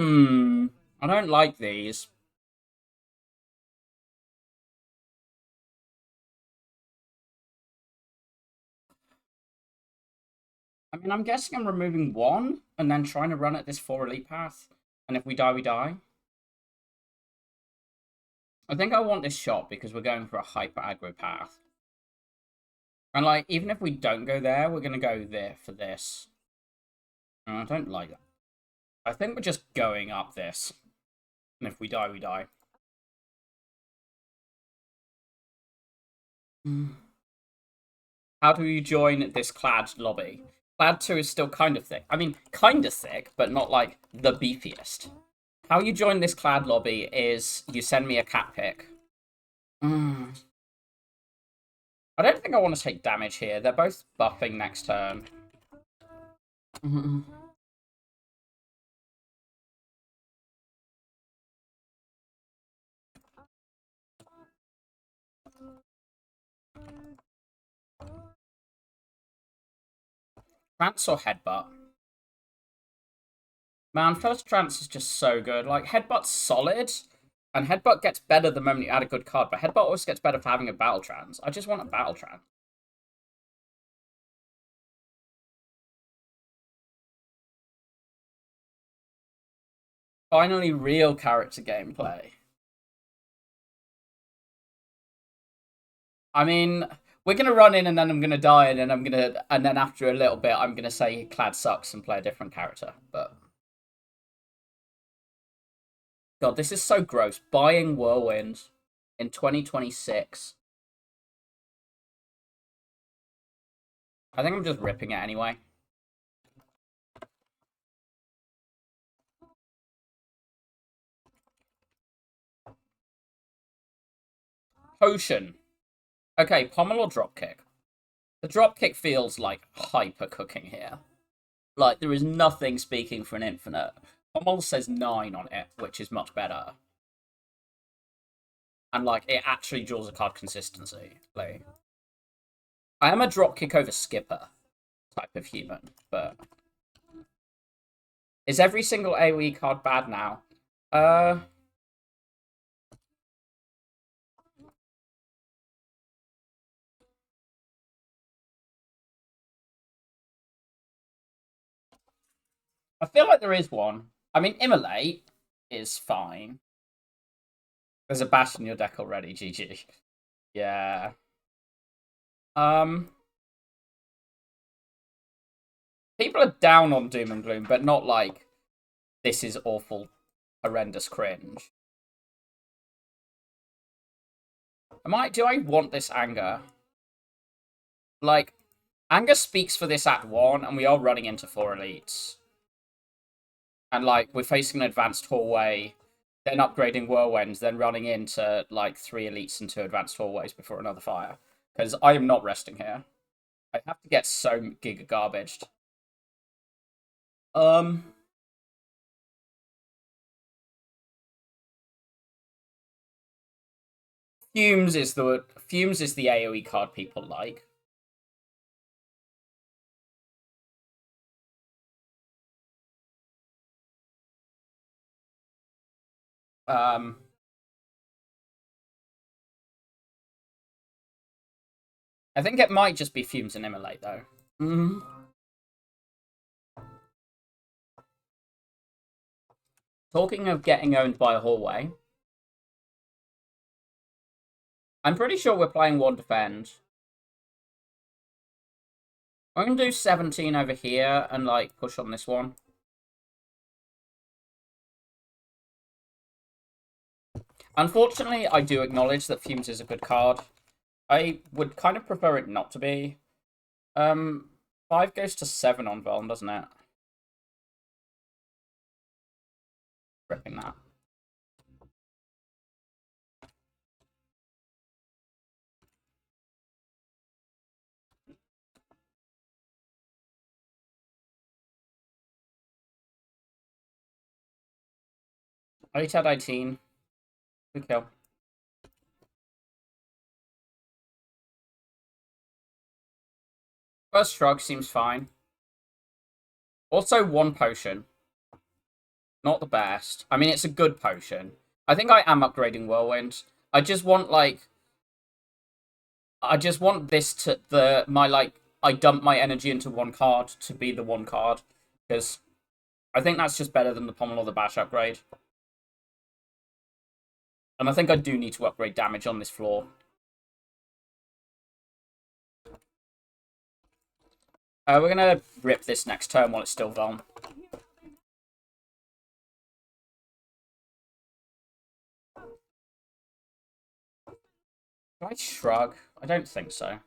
I don't like these. I mean, I'm guessing I'm removing one and then trying to run at this 4 elite path. And if we die, we die. I think I want this shot because we're going for a hyper aggro path. And, like, even if we don't go there, we're going to go there for this. And I don't like that. I think we're just going up this. And if we die, we die. How do you join this clad lobby? Clad 2 is still kind of thick. I mean, kind of thick, but not, like, the beefiest. How you join this clad lobby is you send me a cat pic. I don't think I want to take damage here. They're both buffing next turn. Trance or Headbutt? Man, first Trance is just so good. Like, Headbutt's solid, and Headbutt gets better the moment you add a good card, but Headbutt always gets better for having a Battle Trance. I just want a Battle Trance. Finally, real character gameplay. I mean, we're gonna run in and then I'm gonna die, and then after a little bit I'm gonna say Clad sucks and play a different character. But God, this is so gross. Buying Whirlwind in 2026. I think I'm just ripping it anyway. Potion. Okay, pommel or dropkick? The dropkick feels like hyper cooking here. Like, there is nothing speaking for an infinite. Pommel says 9 on it, which is much better. And, like, it actually draws a card consistency. Like, I am a dropkick over skipper type of human, but... Is every single AoE card bad now? I feel like there is one. I mean, Immolate is fine. There's a bash in your deck already, GG. Yeah. Um, People are down on Doom and Gloom, but not like, this is awful, horrendous cringe. Do I want this anger? Like, anger speaks for this at 1, and we are running into 4 elites. And, like, we're facing an advanced hallway, then upgrading Whirlwinds, then running into, like, 3 elites and 2 advanced hallways before another fire. Because I am not resting here. I have to get so giga garbaged. Fumes is the AoE card people like. I think it might just be Fumes and Immolate, though. Talking of getting owned by a hallway, I'm pretty sure we're playing one defend. I'm going to do 17 over here and, like, push on this one. Unfortunately, I do acknowledge that Fumes is a good card. I would kind of prefer it not to be. 5 goes to 7 on Velm, doesn't it? Ripping that. Elite had 18. Good kill. First shrug seems fine. Also, 1 potion. Not the best. I mean, it's a good potion. I think I am upgrading Whirlwind. I just want, like... I just want this to... I dump my energy into one card to be the one card. Because I think that's just better than the Pommel or the Bash upgrade. And I think I do need to upgrade damage on this floor. We're going to rip this next turn while it's still Vuln. Do I shrug? I don't think so.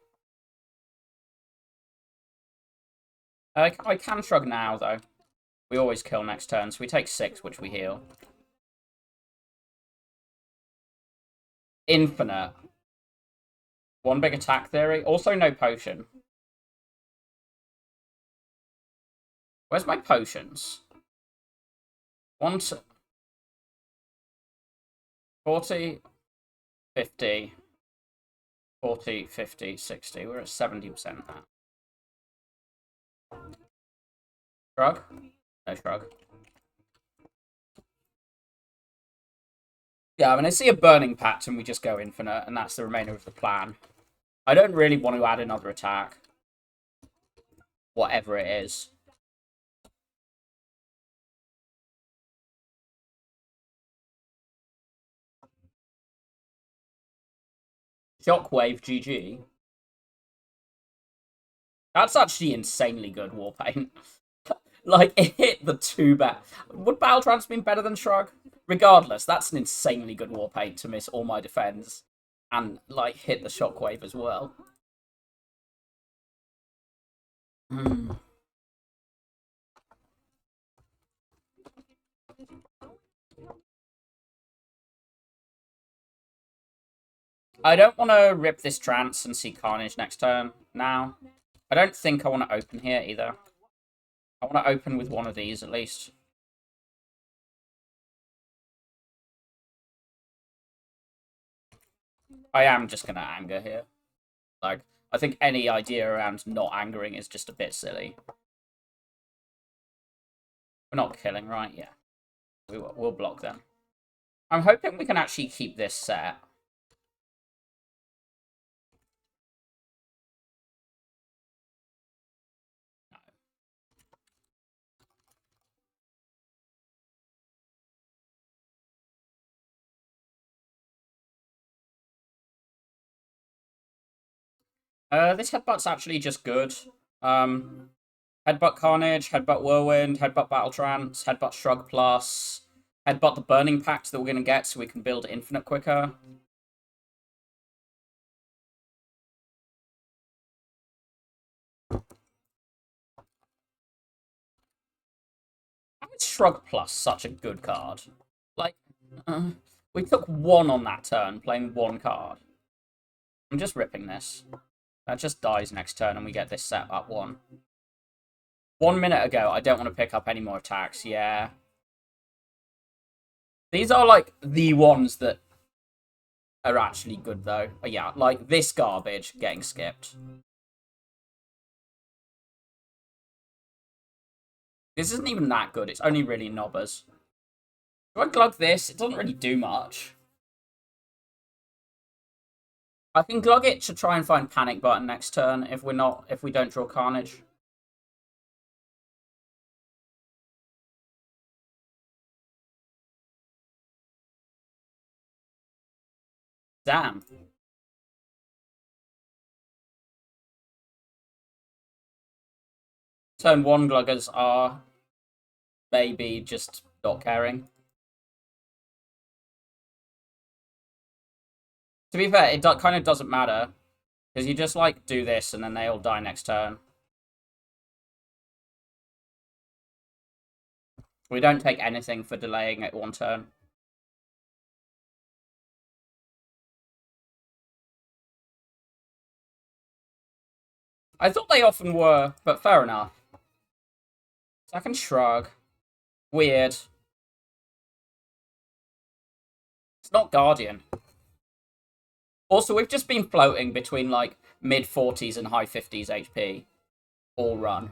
I can shrug now, though. We always kill next turn, so we take 6, which we heal. Infinite. One big attack theory. Also no potion. Where's my potions? 40, 50, 40, 50, 60. We're at 70% now. Shrug? No shrug. Yeah, when I see a burning patch and we just go infinite, and that's the remainder of the plan. I don't really want to add another attack. Whatever it is. Shockwave GG. That's actually insanely good Warpaint. Like, it hit the 2 bat. Would Battle Trance been better than Shrug? Regardless, that's an insanely good Warpaint to miss all my defense. And, like, hit the Shockwave as well. I don't want to rip this Trance and see Carnage next turn now. I don't think I want to open here either. I want to open with one of these at least. I am just going to anger here. Like, I think any idea around not angering is just a bit silly. We're not killing, right? Yeah. We'll block them. I'm hoping we can actually keep this set. This headbutt's actually just good. Headbutt Carnage, Headbutt Whirlwind, Headbutt Battle Trance, Headbutt Shrug Plus, Headbutt the Burning Pact that we're going to get so we can build Infinite quicker. How is Shrug Plus such a good card? Like, we took 1 on that turn, playing 1 card. I'm just ripping this. That just dies next turn and we get this set up 1. 1 minute ago, I don't want to pick up any more attacks. Yeah. These are, like, the ones that are actually good, though. But yeah, like, this garbage getting skipped. This isn't even that good. It's only really knobbers. Do I glug this? It doesn't really do much. I can glug it to try and find Panic Button next turn if we don't draw Carnage. Damn. Turn 1 gluggers are maybe just not caring. To be fair, it kind of doesn't matter. Because you just, like, do this and then they all die next turn. We don't take anything for delaying it 1 turn. I thought they often were, but fair enough. Second Shrug. Weird. It's not Guardian. Also, we've just been floating between, like, mid-40s and high 50s HP. All run.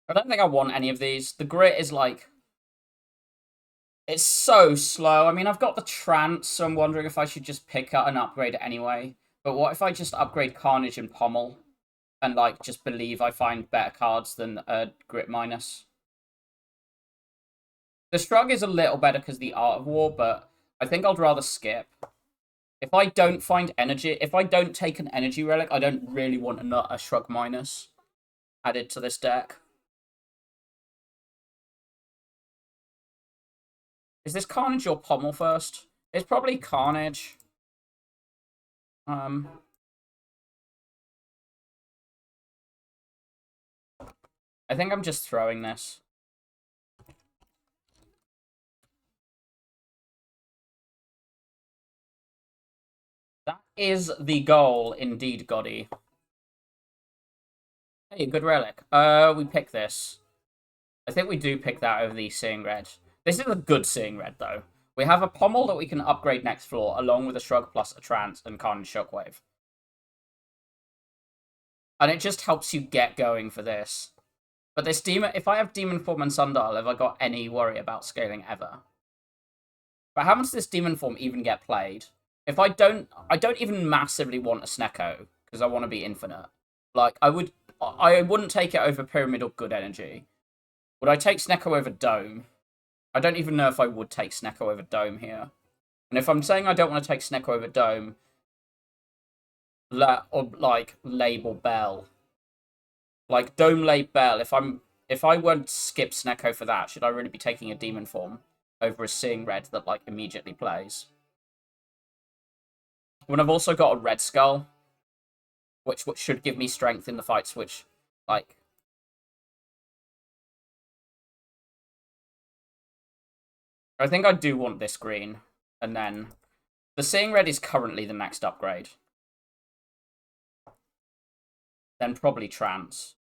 I don't think I want any of these. The grit is like... It's so slow. I mean, I've got the trance, so I'm wondering if I should just pick up and upgrade it anyway. But what if I just upgrade Carnage and Pommel? And, like, just believe I find better cards than Grit Minus? The Shrug is a little better because the Art of War, but I think I'd rather skip. If I don't find energy, if I don't take an energy relic, I don't really want a Shrug Minus added to this deck. Is this Carnage or Pommel first? It's probably Carnage. I think I'm just throwing this. That is the goal, indeed, Goddy. Hey, good relic. We pick this. I think we do pick that over the Seeing Red. This is a good Seeing Red, though. We have a Pommel that we can upgrade next floor, along with a Shrug plus a Trance and Carnage Shockwave. And it just helps you get going for this. But this Demon... If I have Demon Form and Sundial, have I got any worry about scaling ever? But how much does this Demon Form even get played? If I don't even massively want a Snecko, because I want to be infinite. Like, I wouldn't take it over Pyramid or Good Energy. Would I take Snecko over Dome? I don't even know if I would take Snecko over Dome here. And if I'm saying I don't want to take Snecko over Dome, or like label Bell. Like Dome lay Bell, if I won't skip Snecko for that, should I really be taking a Demon Form over a Seeing Red that like immediately plays? When I've also got a Red Skull, which should give me strength in the fights, which like I think I do want this green, and then the Seeing Red is currently the next upgrade. Then probably Trance.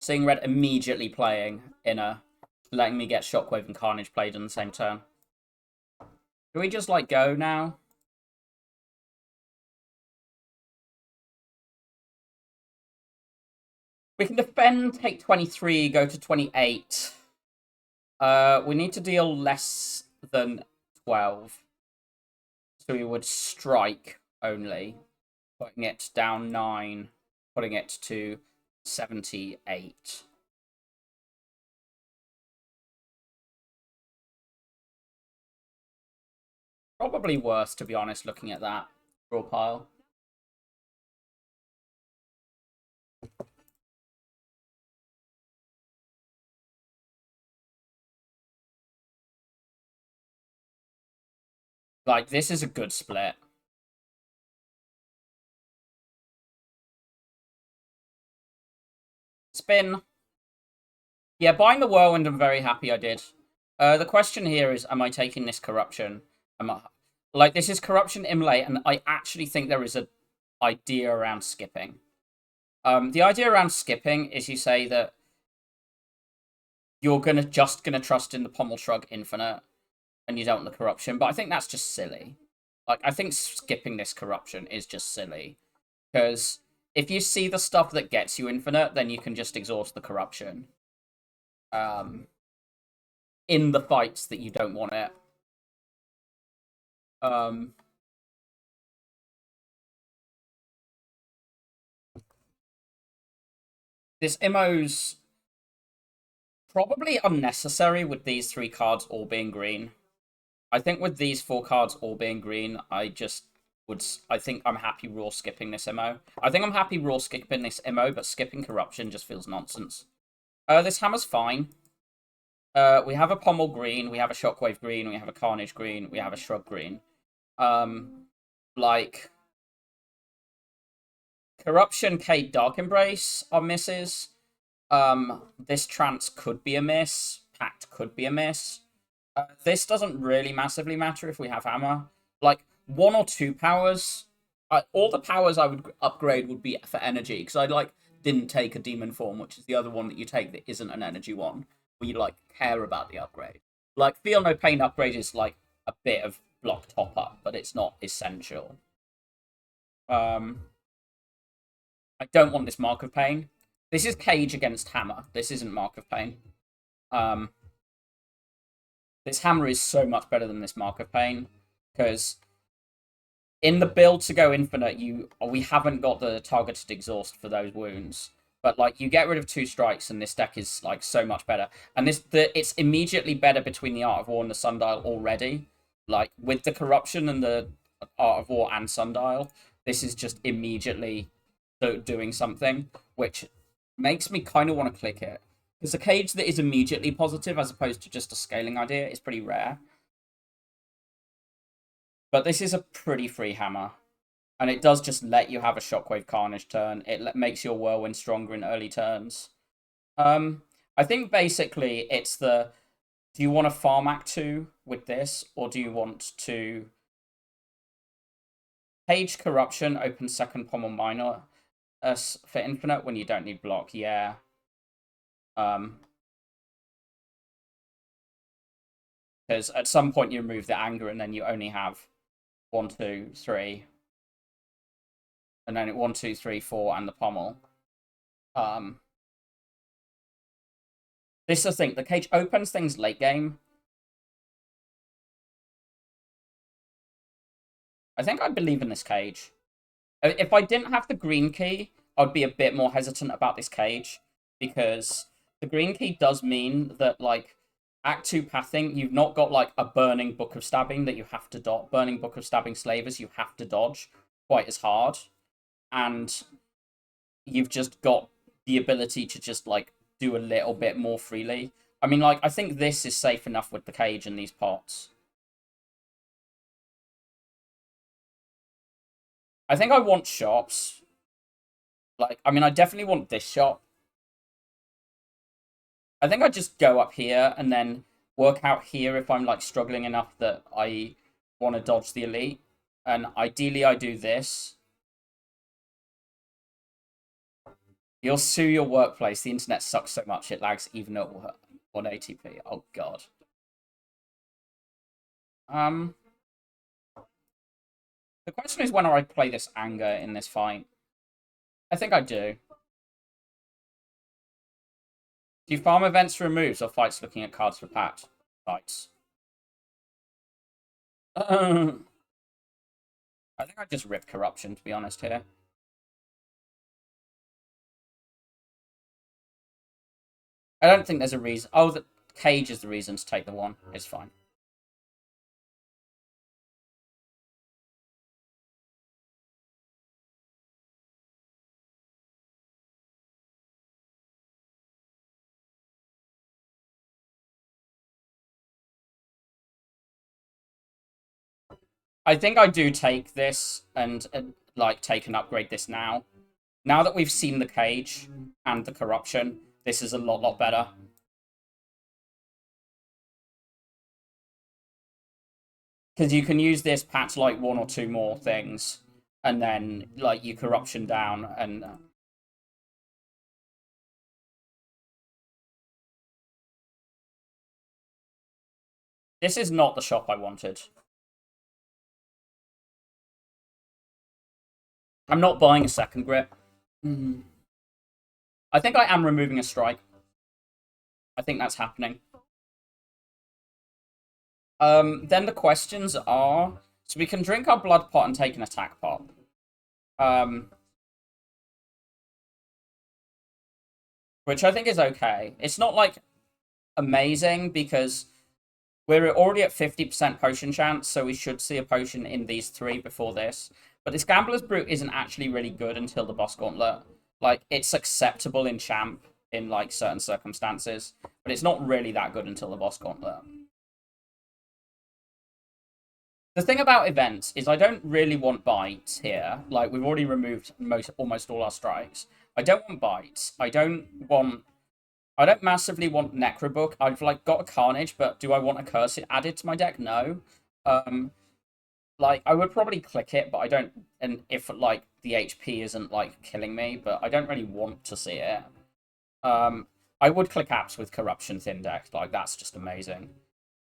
Seeing Red immediately playing Inner, letting me get Shockwave and Carnage played in the same turn. Do we just, like, go now? We can defend, take 23, go to 28. We need to deal less than 12. So we would strike only, putting it down 9, putting it to 78. Probably worse, to be honest, looking at that draw pile. Like, this is a good split. Spin. Yeah, buying the Whirlwind, I'm very happy I did. The question here is, am I taking this Corruption? Like, this is Corruption Immolate, and I actually think there is an idea around skipping. The idea around skipping is you say that you're just gonna trust in the Pommel Shrug Infinite, and you don't want the Corruption, but I think that's just silly. Like, I think skipping this Corruption is just silly. Because if you see the stuff that gets you Infinite, then you can just exhaust the Corruption. In the fights that you don't want it. This Immo's probably unnecessary with these 3 cards all being green. I think with these 4 cards all being green, I think I'm happy raw skipping this Immo. I think I'm happy raw skipping this Immo, but skipping Corruption just feels nonsense. This hammer's fine. We have a Pommel green, we have a Shockwave green, we have a Carnage green, we have a Shrug green. Like, Corruption, K, Dark Embrace are misses. This Trance could be a miss. Pact could be a miss. This doesn't really massively matter if we have Hammer. Like, 1 or 2 powers. All the powers I would upgrade would be for energy, because I, like, didn't take a Demon Form, which is the other one that you take that isn't an energy one, where you, like, care about the upgrade. Like, Feel No Pain upgrade is, like, a bit of block top-up, but it's not essential. I don't want this Mark of Pain. This is Cage against Hammer. This isn't Mark of Pain. This Hammer is so much better than this Mark of Pain, because in the build to go infinite, we haven't got the targeted exhaust for those wounds. But like you get rid of 2 strikes, and this deck is like so much better. And it's immediately better between the Art of War and the Sundial already. Like with the corruption and the Art of War and Sundial, this is just immediately doing something, which makes me kind of want to click it. Because a cage that is immediately positive as opposed to just a scaling idea is pretty rare. But this is a pretty free hammer. And it does just let you have a Shockwave Carnage turn. It makes your Whirlwind stronger in early turns. I think basically it's do you want to farm Act 2 with this? Or do you want to Page Corruption, open second Pommel Minor for Infinite when you don't need block? Yeah. Because at some point you remove the anger and then you only have 1, 2, 3. And then 1, 2, 3, 4 and the pommel. This is the thing. The cage opens things late game. I think I believe in this cage. If I didn't have the green key, I'd be a bit more hesitant about this cage. Because the green key does mean that, like, Act 2 pathing, you've not got, like, a Burning Book of Stabbing that you have to dodge. Burning Book of Stabbing Slavers you have to dodge quite as hard. And you've just got the ability to just, like, do a little bit more freely. I mean, like, I think this is safe enough with the cage and these pots. I think I want shops. Like, I mean, I definitely want this shop. I think I just go up here and then work out here if I'm, like, struggling enough that I want to dodge the elite. And ideally I do this. You'll sue your workplace. The internet sucks so much it lags even at 180p. Oh, God. The question is when I play this anger in this fight. I think I do. Do you farm events for moves or fights looking at cards for pat? Fights. I think I just rip corruption, to be honest, here. I don't think there's a reason. Oh, the cage is the reason to take the 1. It's fine. I think I do take this and like, take and upgrade this now. Now that we've seen the cage and the corruption, this is a lot better. Because you can use this patch, like, 1 or 2 more things, and then, like, you corruption down, and... This is not the shop I wanted. I'm not buying a second grip. I think I am removing a strike. I think that's happening. Then the questions are... So we can drink our blood pot and take an attack pot. Which I think is okay. It's not, like, amazing, because we're already at 50% potion chance, so we should see a potion in these 3 before this. But this Gambler's Brute isn't actually really good until the boss gauntlet. Like, it's acceptable in champ in, like, certain circumstances, but it's not really that good until the boss gauntlet. The thing about events is I don't really want bites here. Like, we've already removed almost all our strikes. I don't want bites. I don't massively want Necrobook. I've, like, got a Carnage, but do I want a Curse added to my deck? No. Like, I would probably click it, but I don't... And if, like, the HP isn't, like, killing me, but I don't really want to see it. I would click apps with Corruption Thin deck. Like, that's just amazing.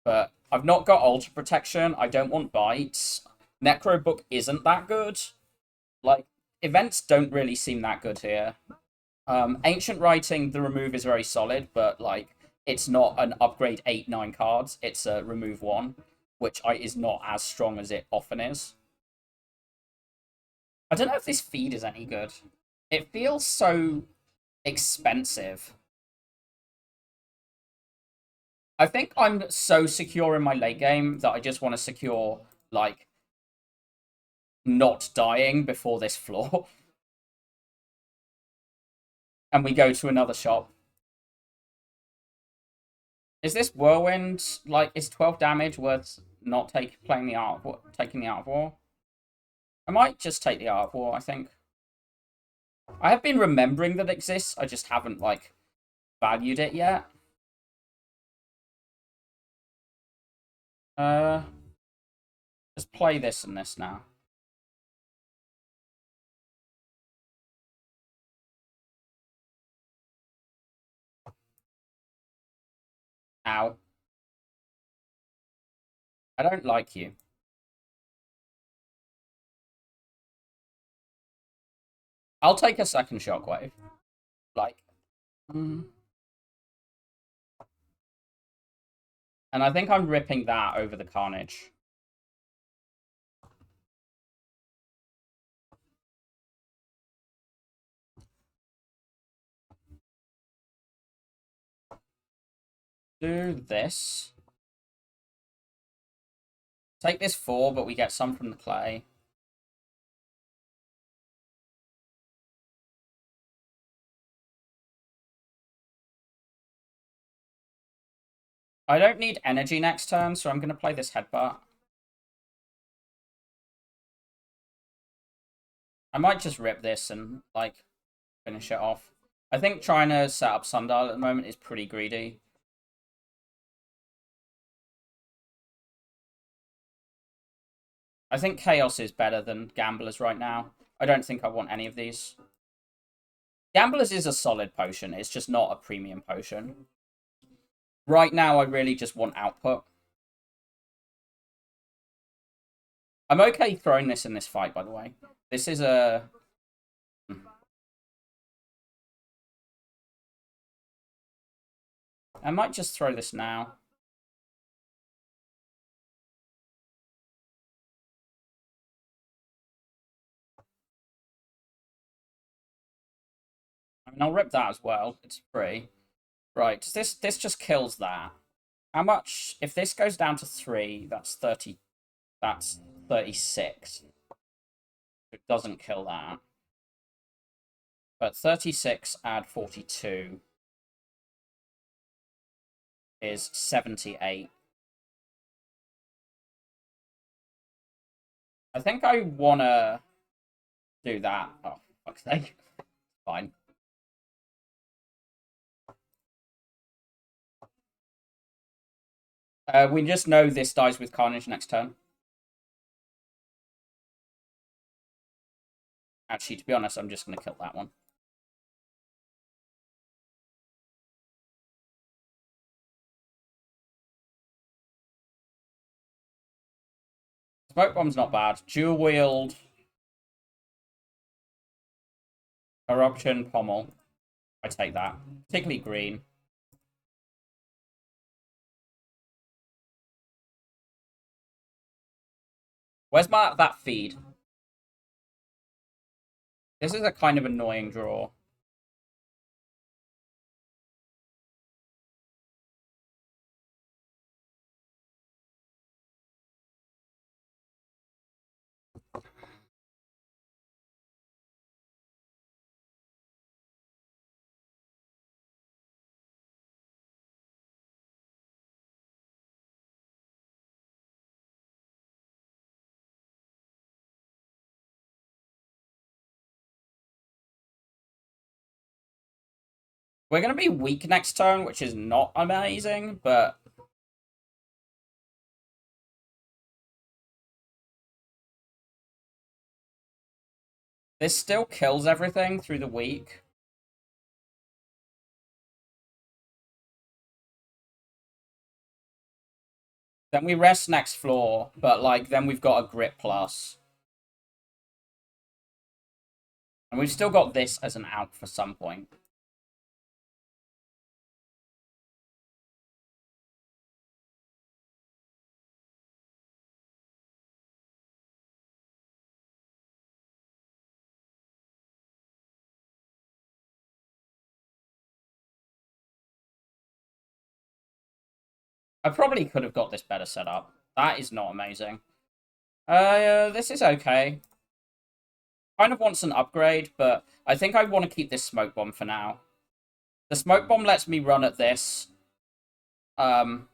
But I've not got Ultra Protection. I don't want bites. Necrobook isn't that good. Like, events don't really seem that good here. Ancient Writing, the remove is very solid, but like it's not an upgrade 8-9 cards. It's a remove 1, which is not as strong as it often is. I don't know if this feed is any good. It feels so expensive. I think I'm so secure in my late game that I just want to secure, like, not dying before this floor. And we go to another shop. Is this Whirlwind, like, is 12 damage worth not playing the Art of War, taking the Art of War? I might just take the Art of War, I think. I have been remembering that it exists, I just haven't, like, valued it yet. Just play this and this now. Ow. I don't like you. I'll take a second shockwave. Like. And I think I'm ripping that over the Carnage. Do this. Take this 4, but we get some from the clay. I don't need energy next turn, so I'm going to play this Headbutt. I might just rip this and, like, finish it off. I think trying to set up Sundial at the moment is pretty greedy. I think Chaos is better than Gamblers right now. I don't think I want any of these. Gamblers is a solid potion. It's just not a premium potion. Right now, I really just want output. I'm okay throwing this in this fight, by the way. This is a... I might just throw this now. I mean, I'll rip that as well. It's free. Right, this just kills that. How much? If this goes down to 3, that's 30. That's 36. It doesn't kill that. But 36 add 42 is 78. I think I want to do that. Oh, fuck's sake. Fine. We just know this dies with Carnage next turn. Actually, to be honest, I'm just going to kill that one. Smoke Bomb's not bad. Dual Wield. Eruption, Pommel. I take that. Particularly green. Where's that feed? This is a kind of annoying draw. We're going to be weak next turn, which is not amazing, but... This still kills everything through the week. Then we rest next floor, but, like, then we've got a Grit Plus. And we've still got this as an out for some point. I probably could have got this better set up. That is not amazing. This is okay. Kind of wants an upgrade, but I think I want to keep this smoke bomb for now. The smoke bomb lets me run at this. If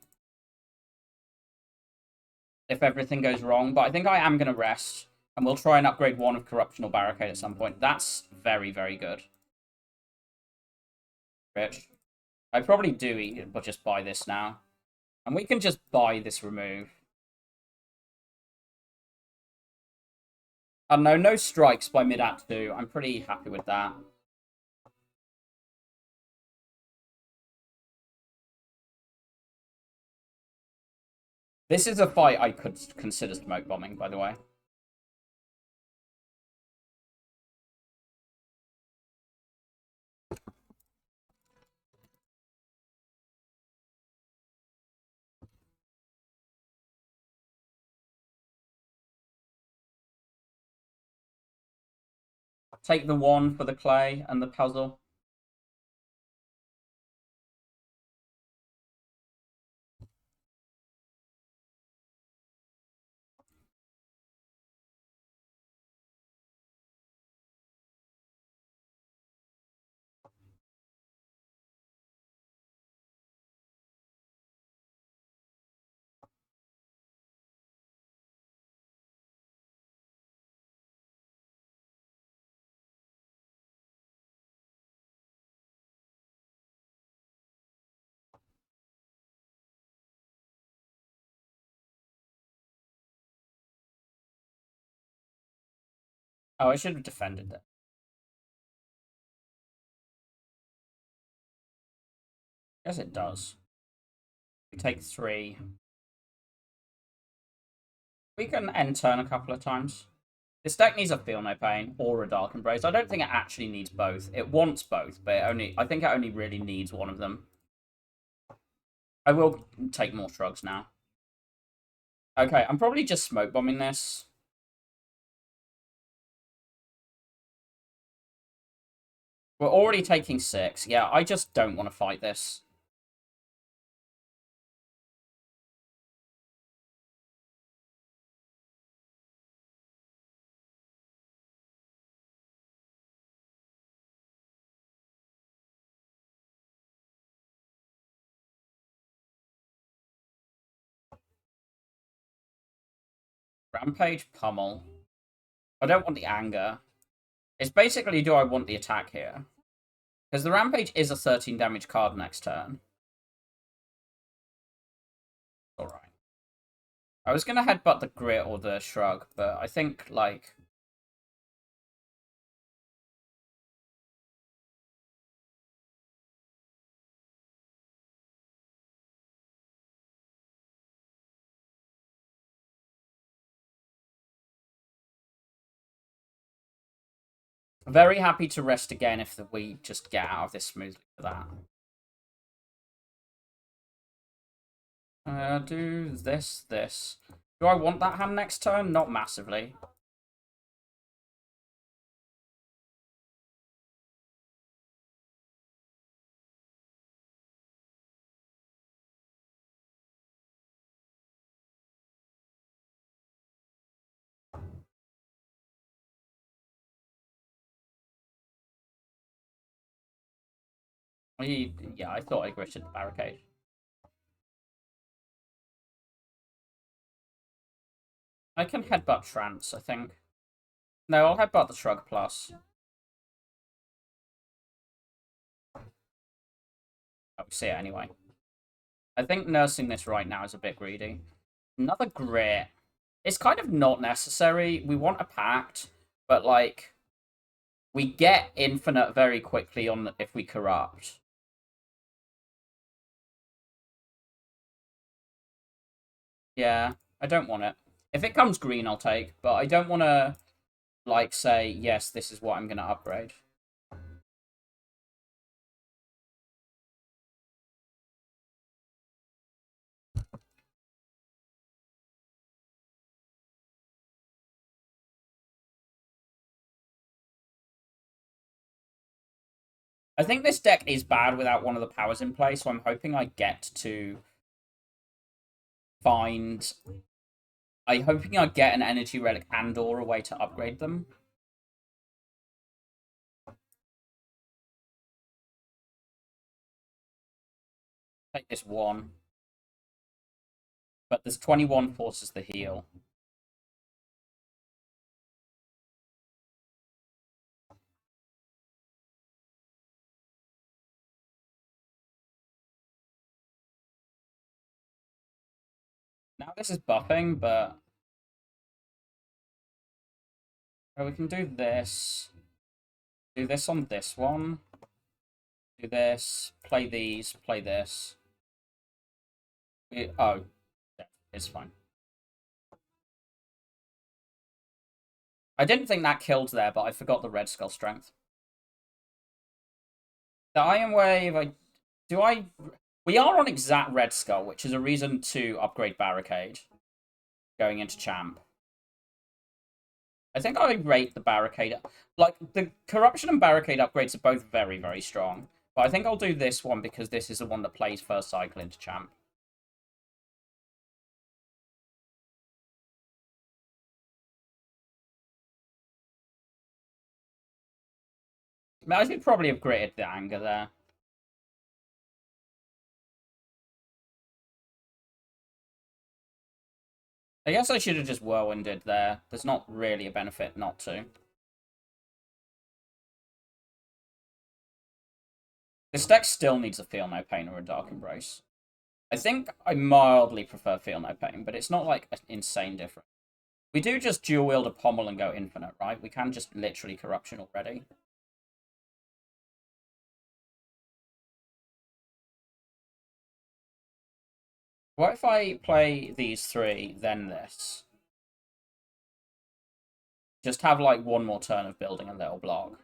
everything goes wrong, but I think I am going to rest. And we'll try and upgrade one of Corruption or Barricade at some point. That's very, very good. Rich. I probably do eat it, but just buy this now. And we can just buy this remove. I don't know, no strikes by mid-act 2. I'm pretty happy with that. This is a fight I could consider smoke bombing, by the way. Take the 1 for the clay and the puzzle. Oh, I should have defended that. Yes, it does. We take 3. We can end turn a couple of times. This deck needs a Feel No Pain or a Dark Embrace. I don't think it actually needs both. It wants both, but I think it only really needs one of them. I will take more shrugs now. Okay, I'm probably just smoke bombing this. We're already taking 6. Yeah, I just don't want to fight this. Rampage, pummel. I don't want the anger. It's basically, do I want the attack here? Because the Rampage is a 13 damage card next turn. Alright. I was going to headbutt the Grit or the Shrug, but I think, like... Very happy to rest again if we just get out of this smoothly for that. Do this. Do I want that hand next turn? Not massively. Yeah, I thought I gritted the barricade. I can headbutt Trance, I think. No, I'll headbutt the Shrug plus. Oh, we see it anyway. I think nursing this right now is a bit greedy. Another Grit. It's kind of not necessary. We want a Pact, but, like, we get Infinite very quickly on if we corrupt. Yeah, I don't want it. If it comes green, I'll take, but I don't want to... like, say, yes, this is what I'm going to upgrade. I think this deck is bad without one of the powers in play, so I'm hoping I get to find... I'm hoping I get an Energy Relic and or a way to upgrade them. Take this one. But there's 21 forces the heal. Now this is buffing, but... well, we can do this. Do this on this one. Do this. Play these. Play this. Oh. It's fine. I didn't think that killed there, but I forgot the Red Skull strength. The Iron Wave, we are on exact Red Skull, which is a reason to upgrade Barricade going into Champ. I think I rate the Barricade. Like, the Corruption and Barricade upgrades are both very, very strong. But I think I'll do this one because this is the one that plays first cycle into Champ. I mean, I should probably have gritted the anger there. I guess I should have just whirlwinded there. There's not really a benefit not to. This deck still needs a Feel No Pain or a Dark Embrace. I think I mildly prefer Feel No Pain, but it's not like an insane difference. We do just dual wield a Pommel and go infinite, right? We can just literally Corruption already. What if I play these three, then this? Just have like one more turn of building a little block.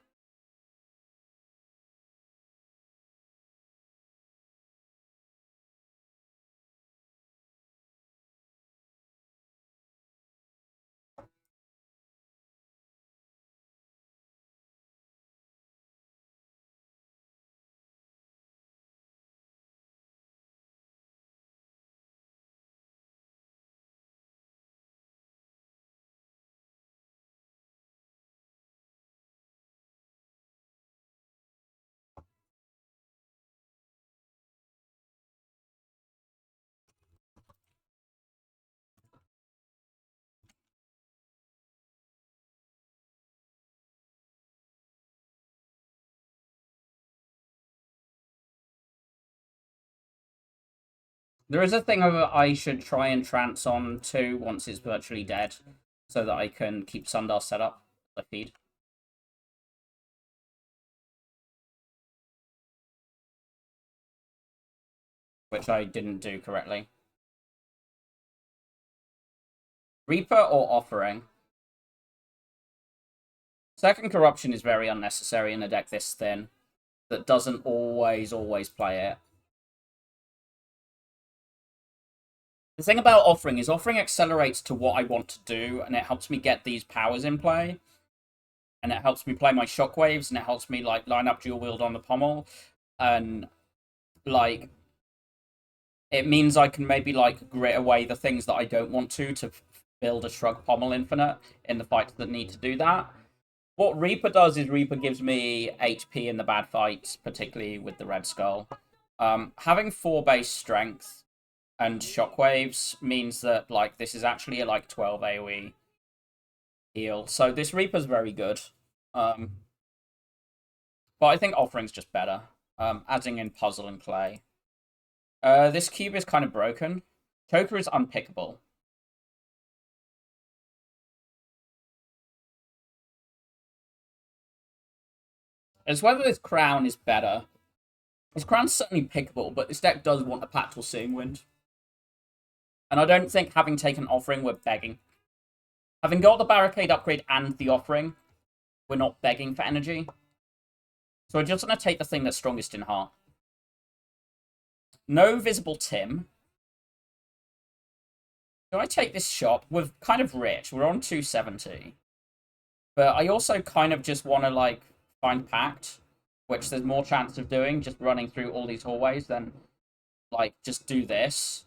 There is a thing of I should try and trance on too once it's virtually dead, so that I can keep Sundar set up the feed. Which I didn't do correctly. Reaper or Offering? Second Corruption is very unnecessary in a deck this thin that doesn't always play it. The thing about Offering is Offering accelerates to what I want to do, and it helps me get these powers in play. And it helps me play my Shockwaves, and it helps me like line up dual wield on the Pommel. And like it means I can maybe like grit away the things that I don't want to build a Shrug Pommel Infinite in the fights that need to do that. What Reaper does is Reaper gives me HP in the bad fights, particularly with the Red Skull. Having 4 base strength and Shockwaves means that like this is actually a like 12 AoE heal. So this Reaper's very good. But I think Offering's just better. Adding in Puzzle and Clay. This cube is kind of broken. Choker is unpickable. It's whether this crown is better. This crown's certainly pickable, but this deck does want a Pactual Seeing Wind. And I don't think having taken Offering, we're begging. Having got the barricade upgrade and the offering, we're not begging for energy. So we're just going to take the thing that's strongest in heart. No visible Tim. Do I take this shop? We're kind of rich. We're on 270. But I also kind of just want to, like, find Pact, which there's more chance of doing, just running through all these hallways than, like, just do this.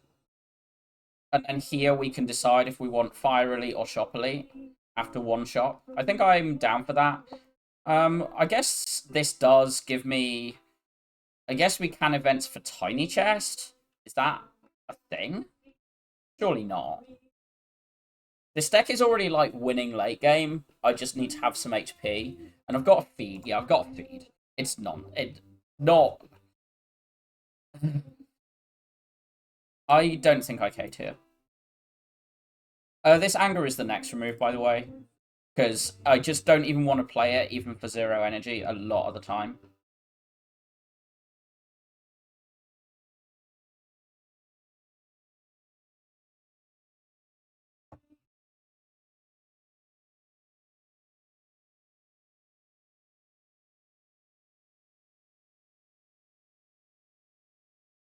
And then here we can decide if we want Fire Elite or Shop Elite after one shop. I think I'm down for that. I guess this does give me... I guess we can events for Tiny Chest. Is that a thing? Surely not. This deck is already, like, winning late game. I just need to have some HP. And I've got a feed. Yeah, I've got a feed. It's not... I don't think I K'd here. This Anger is the next remove, by the way. Because I just don't even want to play it, even for 0 energy, a lot of the time.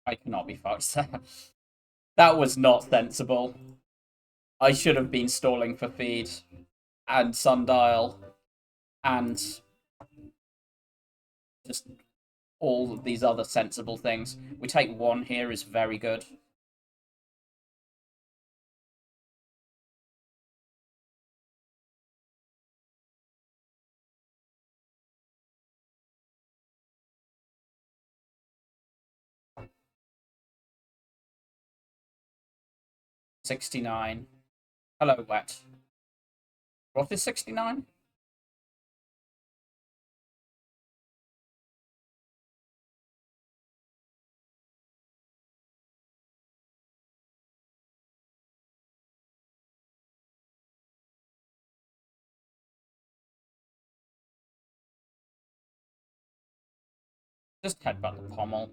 I cannot be fucked. That was not sensible. I should have been stalling for feed and sundial and just all of these other sensible things. We take one here is very good. $69. Hello, Wet. What is 69? Just headbutt the pommel.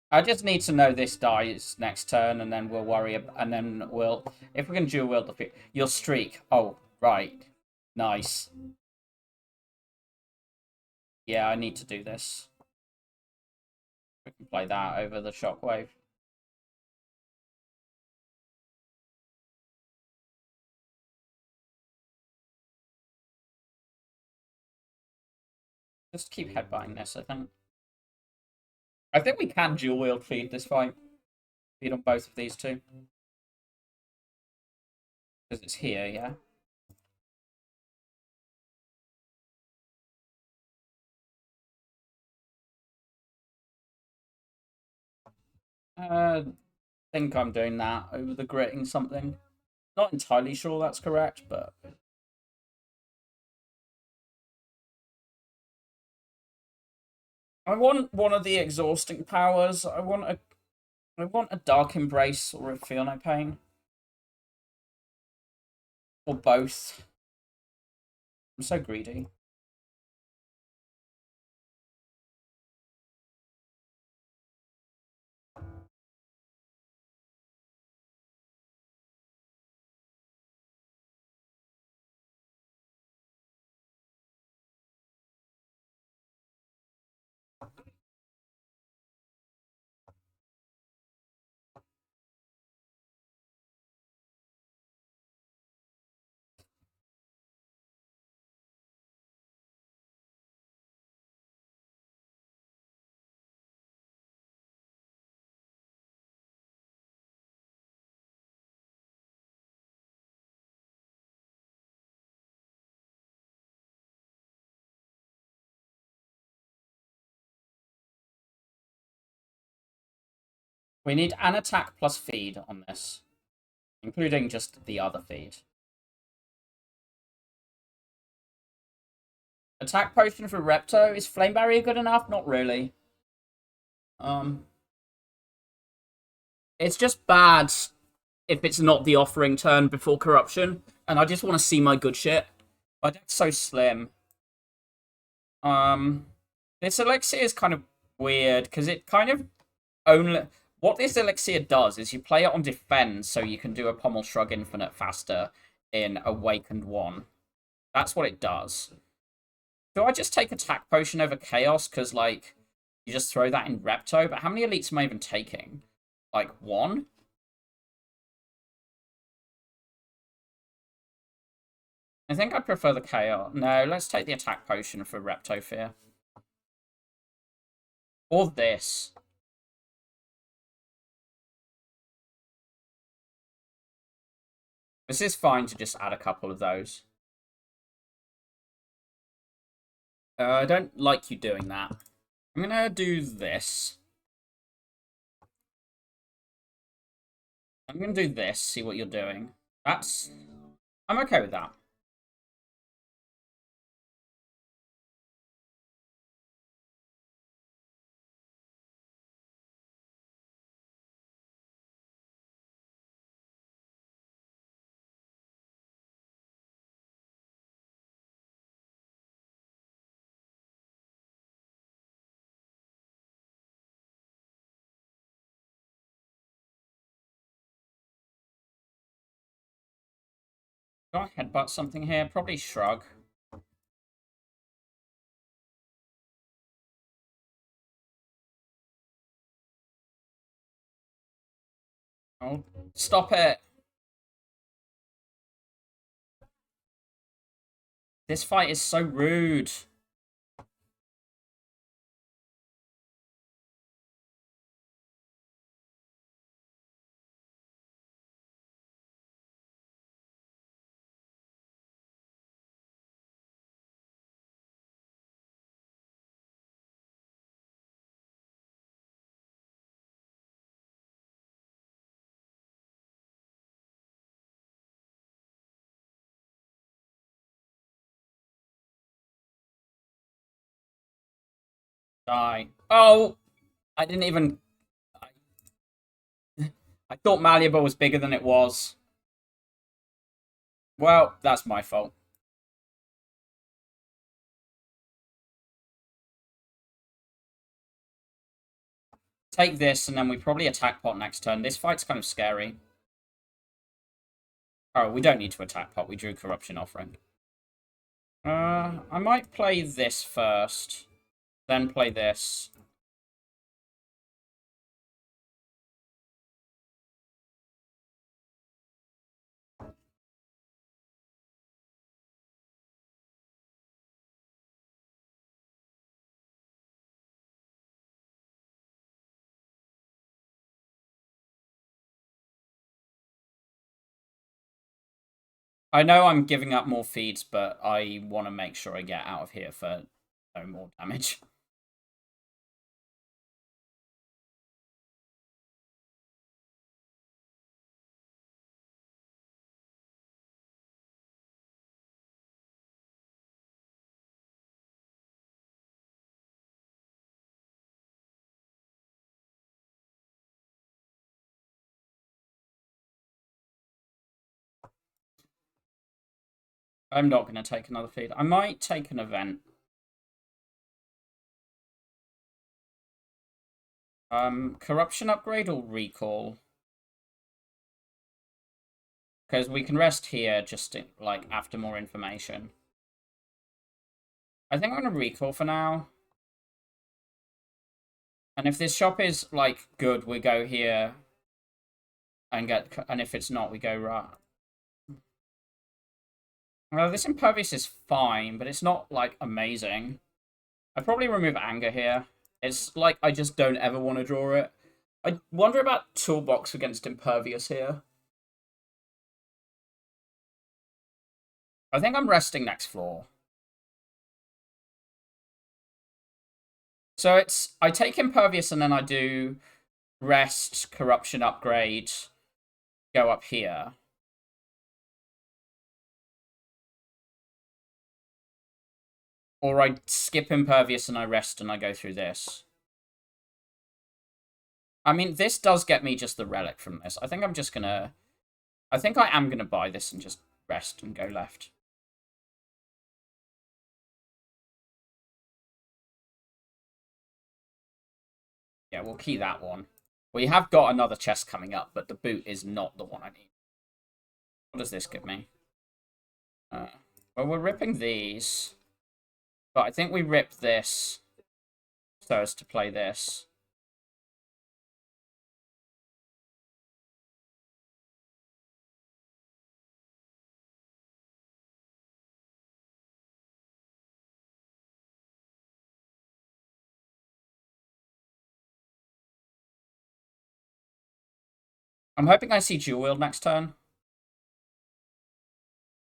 I just need to know this dies next turn, and then we'll worry. And then we'll, if we can dual wield the your streak. Oh, right, nice. Yeah, I need to do this. We can play that over the shockwave. Just keep headbutting this, I think. I think we can dual wield feed this fight. Feed on both of these two. Because it's here, yeah. I think I'm doing that over the gritting something. Not entirely sure that's correct, but... I want one of the exhausting powers. I want a Dark Embrace or a Feel No Pain. Or both. I'm so greedy. We need an attack plus feed on this. Including just the other feed. Attack potion for Repto. Is Flame Barrier good enough? Not really. It's just bad if it's not the offering turn before corruption. And I just want to see my good shit. My deck's so slim. This elixir is kind of weird, because it kind of only... What this elixir does is you play it on defense, so you can do a Pommel Shrug Infinite faster. in Awakened 1. That's what it does. Do I just take Attack Potion over Chaos? Because, like, you just throw that in Repto? But how many elites am I even taking? Like, 1? I think I prefer the Chaos. No, let's take the Attack Potion for Repto Fear. Or this. This is fine to just add a couple of those. I don't like you doing that. I'm gonna do this. I'm gonna do this, see what you're doing. I'm okay with that. Do I headbutt something here? Probably shrug. Oh, stop it! This fight is so rude. Die. Oh! I didn't even... I thought Malleable was bigger than it was. Well, that's my fault. Take this, and then we probably attack pot next turn. This fight's kind of scary. Oh, we don't need to attack pot. We drew Corruption Offering. I might play this first. Then play this. I know I'm giving up more feeds, but I want to make sure I get out of here for no more damage. I'm not going to take another feed. I might take an event. Corruption upgrade or recall? Because we can rest here just to, like, after more information. I think I'm going to recall for now. And if this shop is, like, good, we go here and get... And if it's not, we go right. Well, this Impervious is fine, but it's not, like, amazing. I'd probably remove Anger here. It's like I just don't ever want to draw it. I wonder about Toolbox against Impervious here. I think I'm resting next floor. So it's... I take Impervious and then I do rest, Corruption upgrade, go up here. Or I skip Impervious and I rest and I go through this. I mean, this does get me just the relic from this. I think I'm just gonna... I think I am gonna buy this and just rest and go left. Yeah, we'll key that one. We have got another chest coming up, but the boot is not the one I need. What does this give me? Well, we're ripping these. But I think we rip this so as to play this. I'm hoping I see dual wield next turn.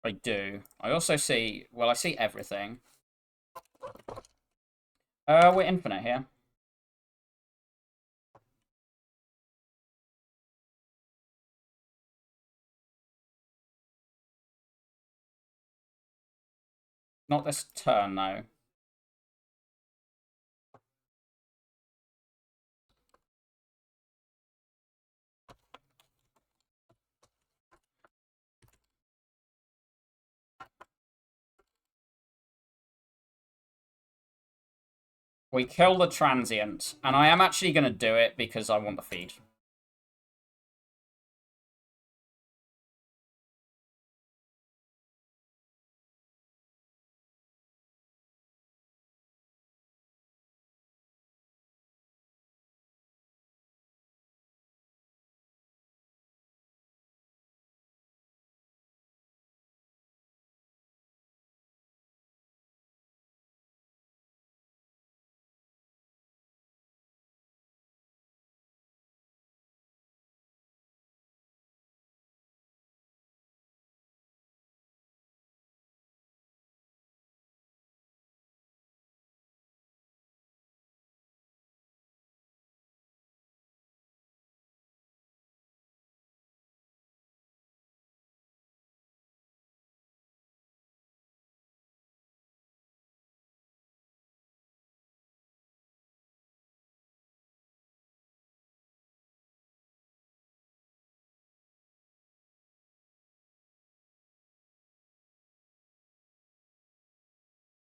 I do. I also see... Well, I see everything. We're infinite here. Not this turn, though. We kill the transient. And I am actually going to do it because I want the feed.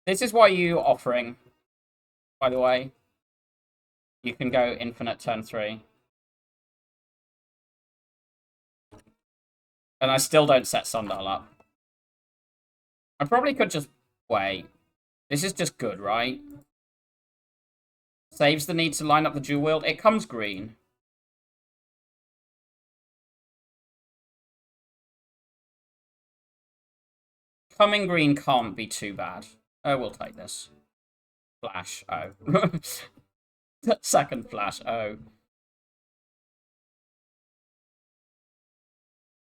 This is why you offering, by the way. You can go infinite turn 3. And I still don't set Sundial up. I probably could just wait. This is just good, right? Saves the need to line up the dual wield. It comes green. Coming green can't be too bad. Oh, we'll take this. Flash. Oh. Second flash. Oh.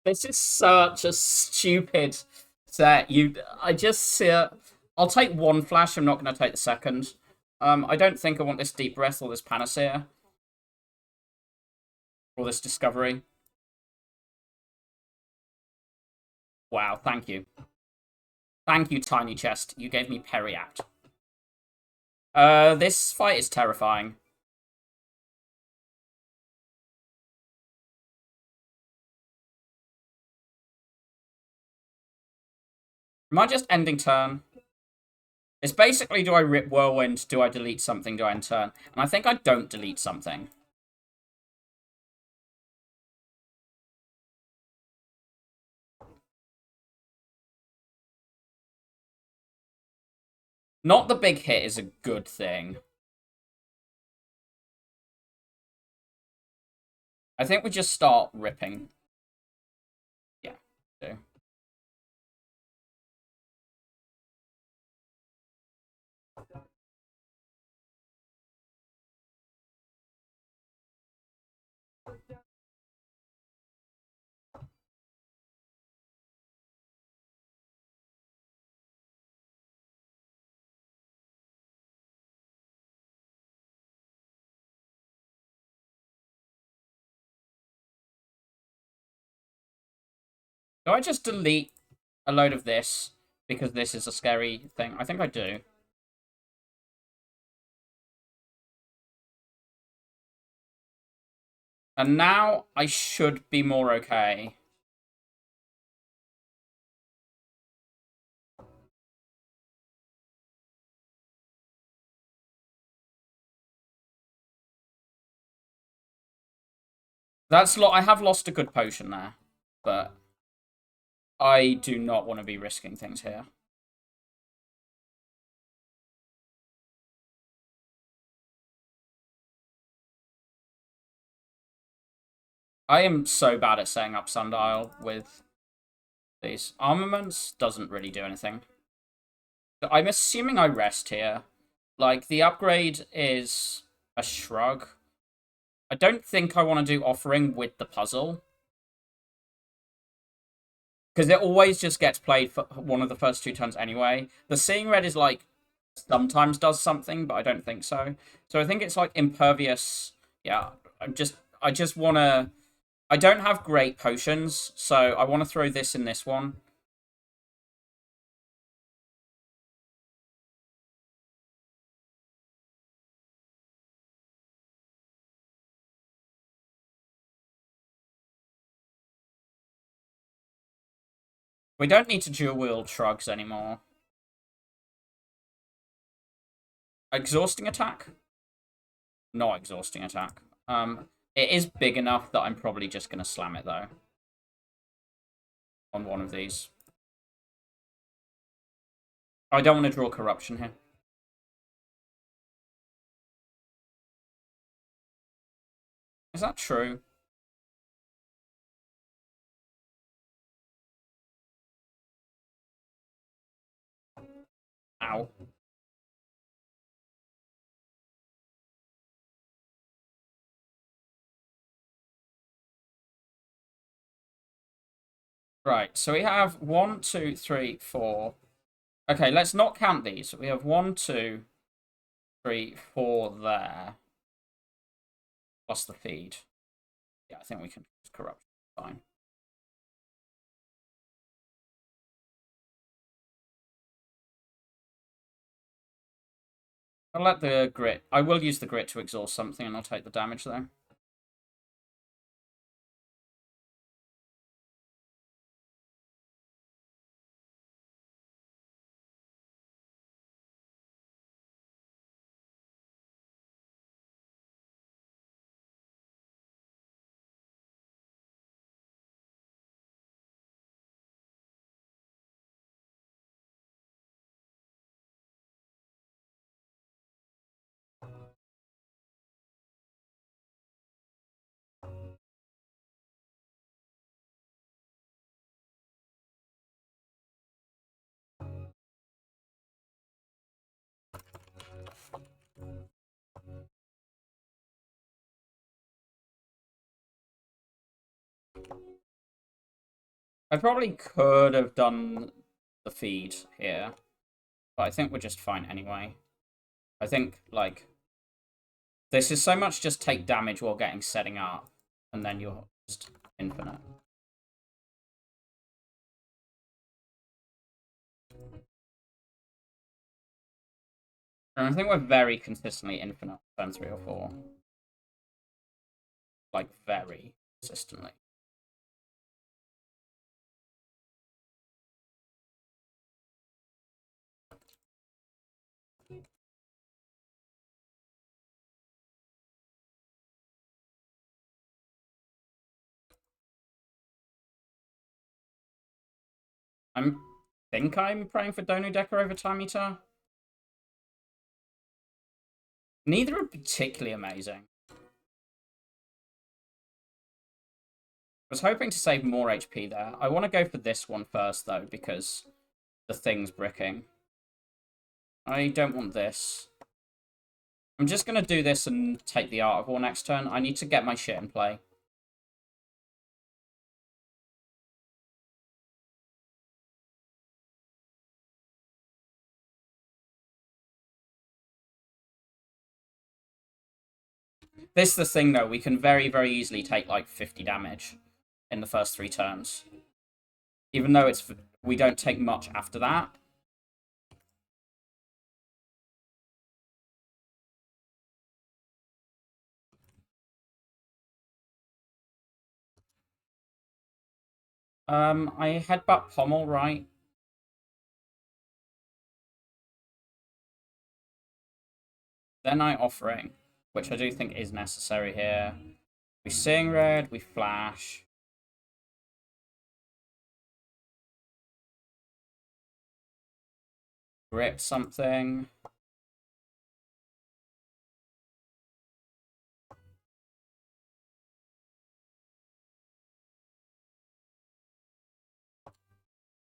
This is such a stupid set. I just see it. I'll take one flash. I'm not going to take the second. I don't think I want this Deep Breath or this Panacea. Or this Discovery. Wow, thank you. Thank you, Tiny Chest. You gave me Periact. This fight is terrifying. Am I just ending turn? It's basically, do I rip Whirlwind? Do I delete something? Do I end turn? And I think I don't delete something. Not the big hit is a good thing. I think we just start ripping. Yeah, do. Do I just delete a load of this because this is a scary thing? I think I do. And now I should be more okay. I have lost a good potion there, but I do not want to be risking things here. I am so bad at setting up Sundial with these. Armaments doesn't really do anything. I'm assuming I rest here. Like, the upgrade is a shrug. I don't think I want to do offering with the puzzle. Because it always just gets played for one of the first 2 turns anyway. The Seeing Red is like, sometimes does something, but I don't think so. So I think it's like Impervious. Yeah, I just want to... I don't have great potions, so I want to throw this in this one. We don't need to dual wield shrugs anymore. Exhausting attack? Not exhausting attack. It is big enough that I'm probably just going to slam it, though. On one of these. I don't want to draw corruption here. Is that true? Ow. Right, so we have 1, 2, 3, 4. Okay, let's not count these. We have 1, 2, 3, 4 there. Plus the feed. Yeah, I think we can use corruption. Fine. I'll let the grit... I will use the grit to exhaust something, and I'll take the damage, though. I probably could have done the feed here, but I think we're just fine anyway. I think, like, this is so much just take damage while getting setting up, and then you're just infinite. And I think we're very consistently infinite turn 3 or 4. Like, very consistently. Think I'm praying for Donu Decker over Time Eater. Neither are particularly amazing. I was hoping to save more HP there. I want to go for this one first, though, because the thing's bricking. I don't want this. I'm just going to do this and take the Art of War next turn. I need to get my shit in play. This is the thing, though. We can very, very easily take, like, 50 damage in the first 3 turns. Even though we don't take much after that. I headbutt Pommel, right? Then I Offering, which I do think is necessary here. We Seeing Red, we Flash. Grip something.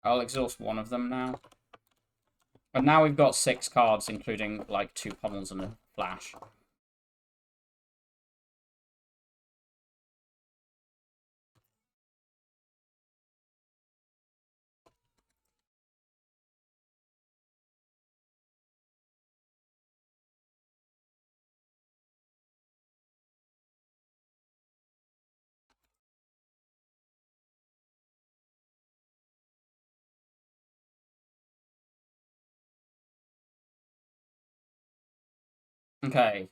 I'll exhaust one of them now. And now we've got 6 cards, including, like, 2 pommels and a flash. Okay.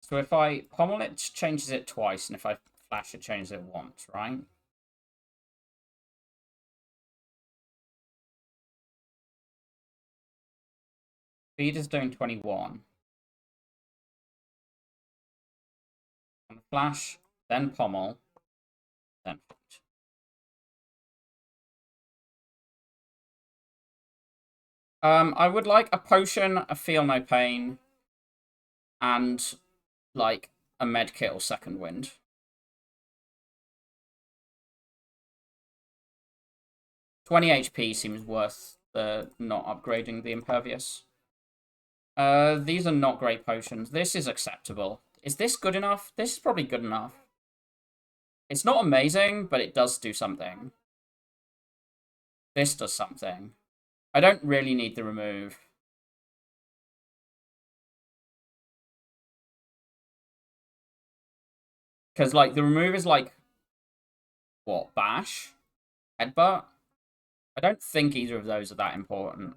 So if I pommel it, changes it twice, and if I flash it, changes it once, right? Speed is doing 21. And flash, then pommel, then feed. I would like a potion, a feel no pain, and like a medkit or second wind. $20 HP seems worth the not upgrading the impervious. These are not great potions. This is acceptable. Is this good enough? This is probably good enough. It's not amazing, but it does do something. This does something. I don't really need the remove. Because, like, the remove is, like, what, bash? Headbutt? I don't think either of those are that important.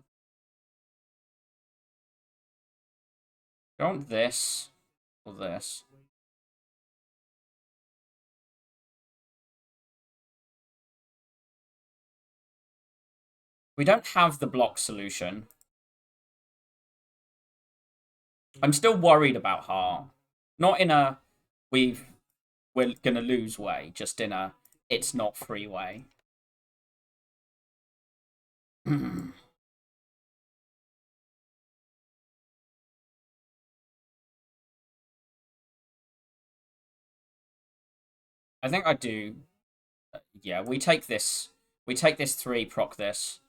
Do I want this or this? We don't have the block solution. I'm still worried about Heart. Not in a we're gonna lose way, just in a it's not free way. I think I do. Yeah, we take this. We take this 3, proc this.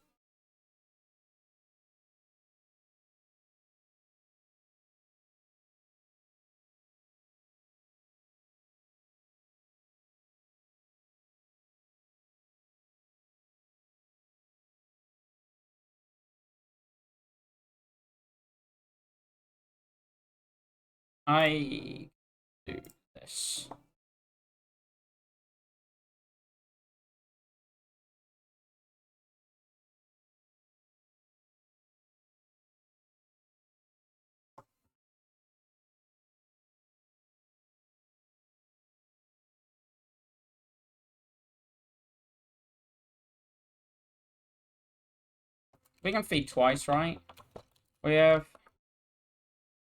I do this. We can feed twice, right? We have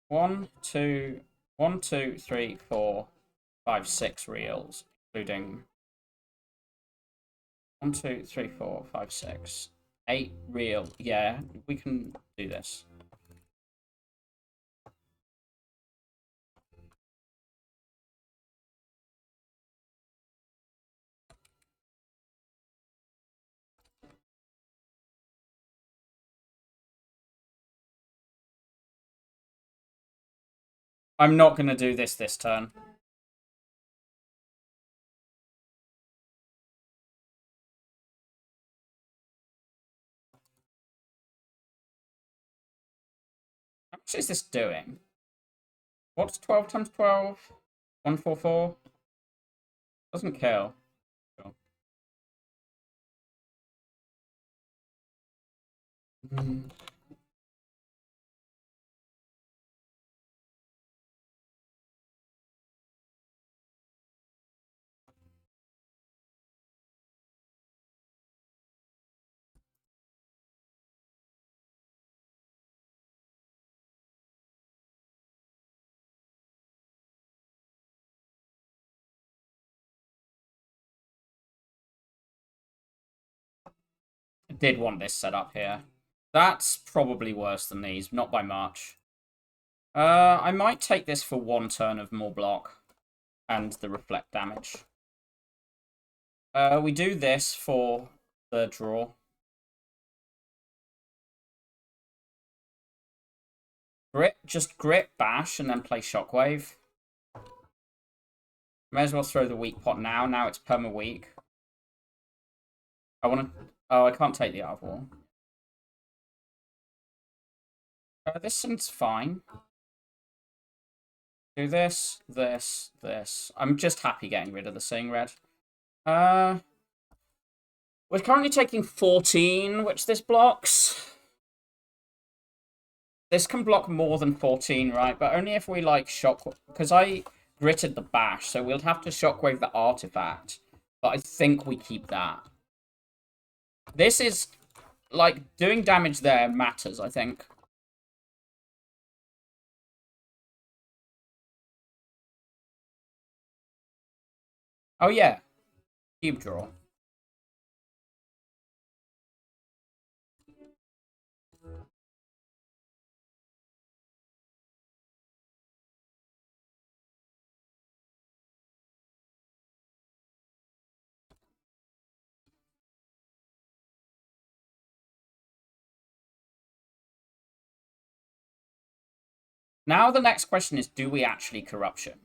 1, 2, 1, 2, 3, 4, 5, 6 reels, including 1, 2, 3, 4, 5, 6, 8 reel. Yeah, we can do this. I'm not going to do this turn. How much is this doing? What's 12 times 12? 144? Doesn't kill. Sure. I did want this set up here. That's probably worse than these, not by much. I might take this for 1 turn of more block and the reflect damage. We do this for the draw. Just grit, bash, and then play Shockwave. May as well throw the weak pot now. Now it's perma weak. I want to. Oh, I can't take the Art of War. This seems fine. Do this, this, this. I'm just happy getting rid of the Seeing Red. We're currently taking 14, which this blocks. This can block more than 14, right? But only if we, like, shock... Because I gritted the bash, so we'll have to shockwave the artifact. But I think we keep that. This is... Like, doing damage there matters, I think. Oh, yeah. Cube draw. Now the next question is, do we actually Corruption?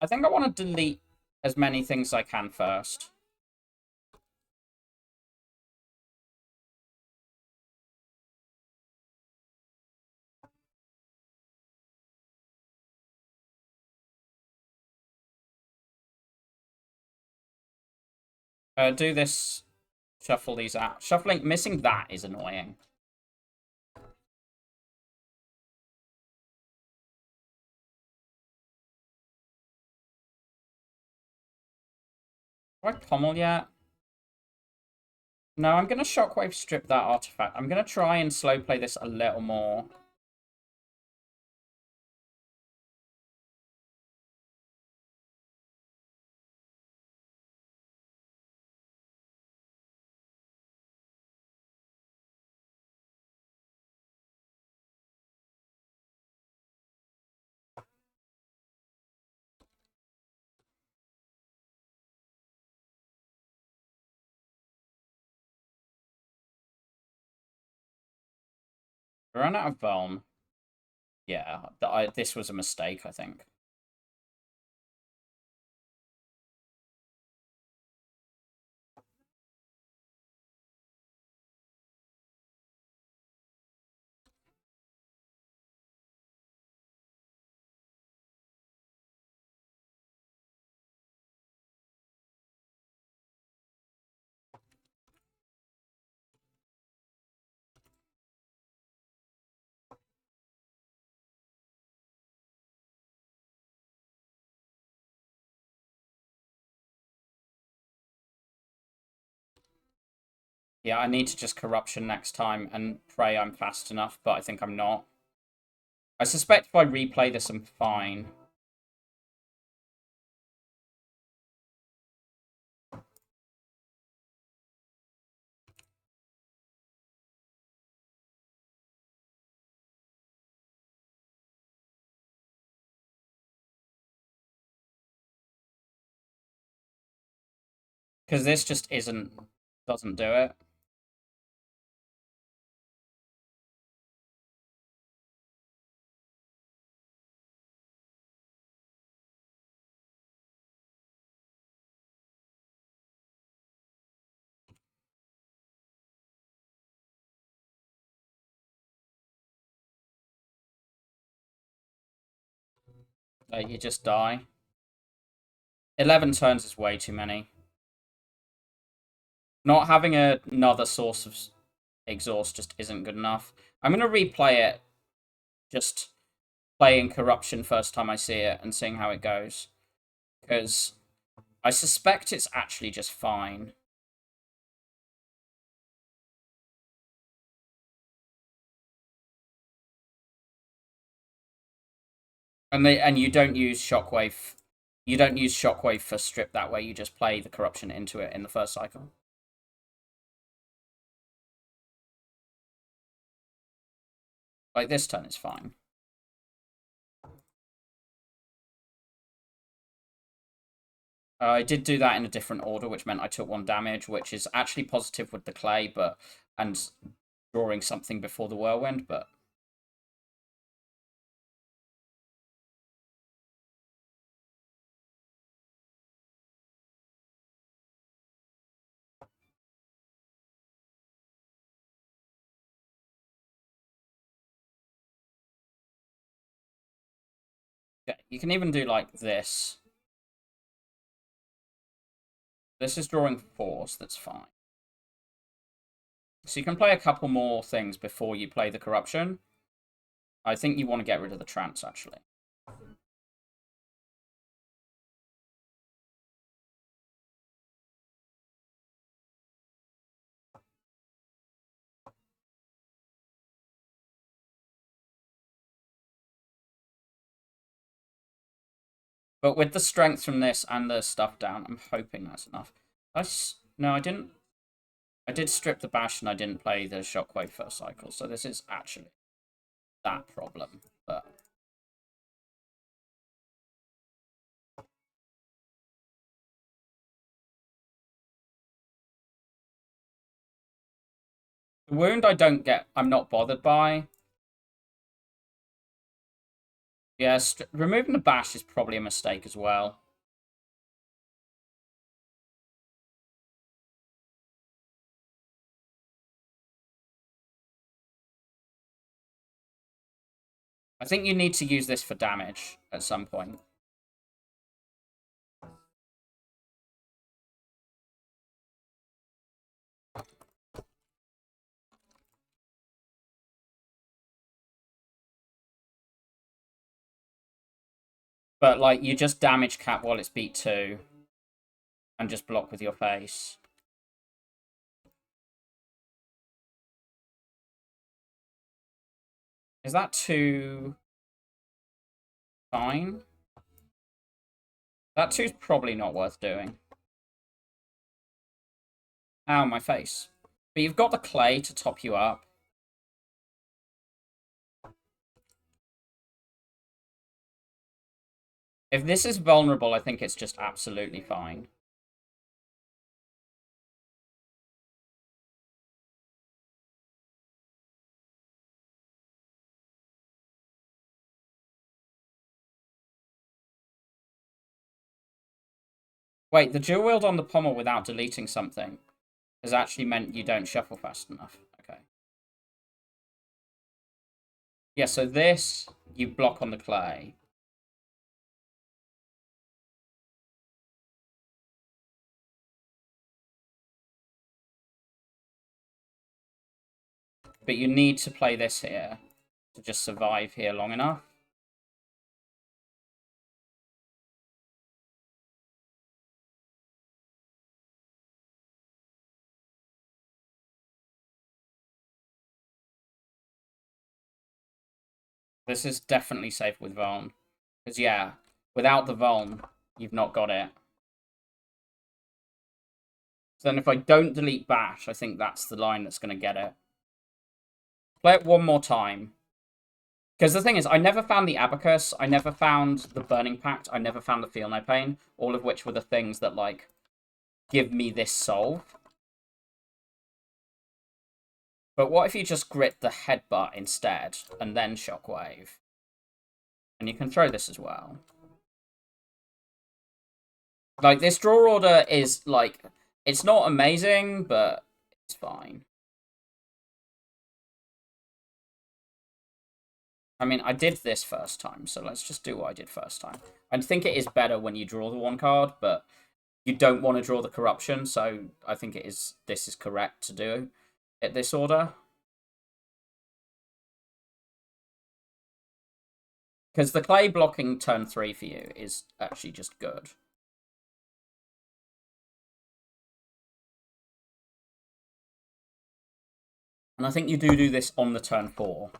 I think I want to delete as many things as I can first. Do this. Shuffle these out. Shuffling, missing that is annoying. Do I pommel yet? No, I'm going to Shockwave strip that artifact. I'm going to try and slow play this a little more. We ran out of Vuln. Yeah, this was a mistake, I think. Yeah, I need to just Corruption next time and pray I'm fast enough, but I think I'm not. I suspect if I replay this, I'm fine. Because this just doesn't do it. You just die. 11 turns is way too many. Not having another source of exhaust just isn't good enough. I'm going to replay it. Just playing Corruption first time I see it and seeing how it goes. Because I suspect it's actually just fine. And you don't use Shockwave You don't use Shockwave for Strip that way, you just play the Corruption into it in the first cycle. Like, this turn is fine. I did do that in a different order, which meant I took 1 damage, which is actually positive with the clay, and drawing something before the whirlwind, but okay, you can even do like this. This is drawing force, that's fine. So you can play a couple more things before you play the Corruption. I think you want to get rid of the Trance, actually. But with the strength from this and the stuff down, I'm hoping that's enough. No, I didn't. I did strip the bash and I didn't play the Shockwave first cycle, so this is actually that problem. But the wound I'm not bothered by. Yeah, removing the bash is probably a mistake as well. I think you need to use this for damage at some point. But, like, you just damage Cap while it's beat 2. And just block with your face. Is that too fine? That 2's probably not worth doing. Ow, my face. But you've got the clay to top you up. If this is vulnerable, I think it's just absolutely fine. Wait, the dual wield on the pommel without deleting something has actually meant you don't shuffle fast enough. Okay. Yeah, so this, you block on the clay. But you need to play this here to just survive here long enough. This is definitely safe with Vuln. Because, yeah, without the Vuln, you've not got it. So then if I don't delete Bash, I think that's the line that's going to get it. Play it one more time. Because the thing is, I never found the Abacus, I never found the Burning Pact, I never found the Feel No Pain, all of which were the things that, like, give me this solve. But what if you just grit the Headbutt instead, and then Shockwave? And you can throw this as well. Like, this draw order is, like, it's not amazing, but it's fine. I mean, I did this first time, so let's just do what I did first time. I think it is better when you draw the 1 card, but you don't want to draw the Corruption, so I think this is correct to do at this order. Because the clay blocking turn 3 for you is actually just good. And I think you do this on the turn 4.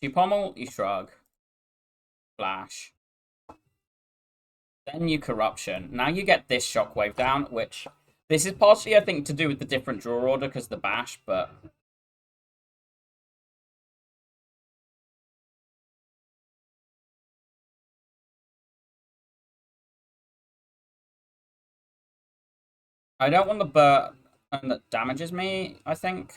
You pommel, you shrug. Flash. Then you corruption. Now you get this shockwave down, which... This is partially, I think, to do with the different draw order because the bash, but... I don't want the burn that damages me, I think.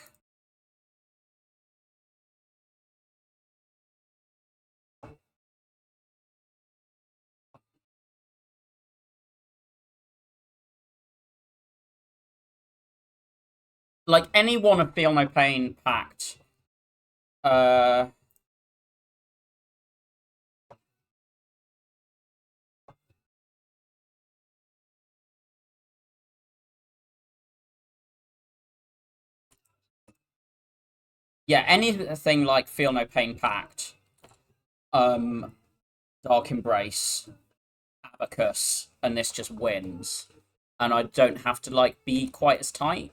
Like, any one of Feel No Pain Pact. Yeah, anything like Feel No Pain Pact. Dark Embrace. Abacus. And this just wins. And I don't have to, like, be quite as tight.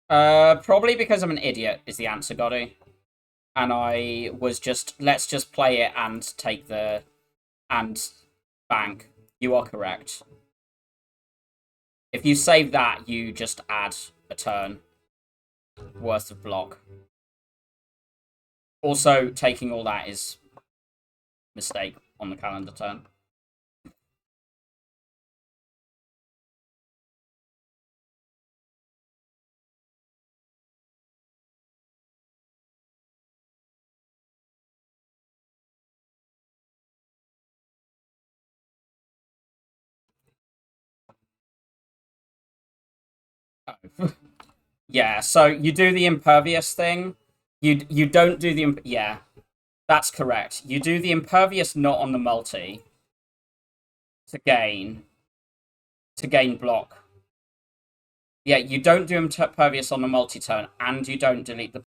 Probably because I'm an idiot is the answer, Gotti. And I was just, let's just play it and take the, and bank. You are correct. If you save that, you just add a turn worth of block. Also, taking all that is mistake on the calendar turn. Oh. Yeah, so you do the impervious thing. You don't do the... Yeah, that's correct. You do the impervious not on the multi to gain block. Yeah, you don't do impervious on the multi-turn, and you don't delete the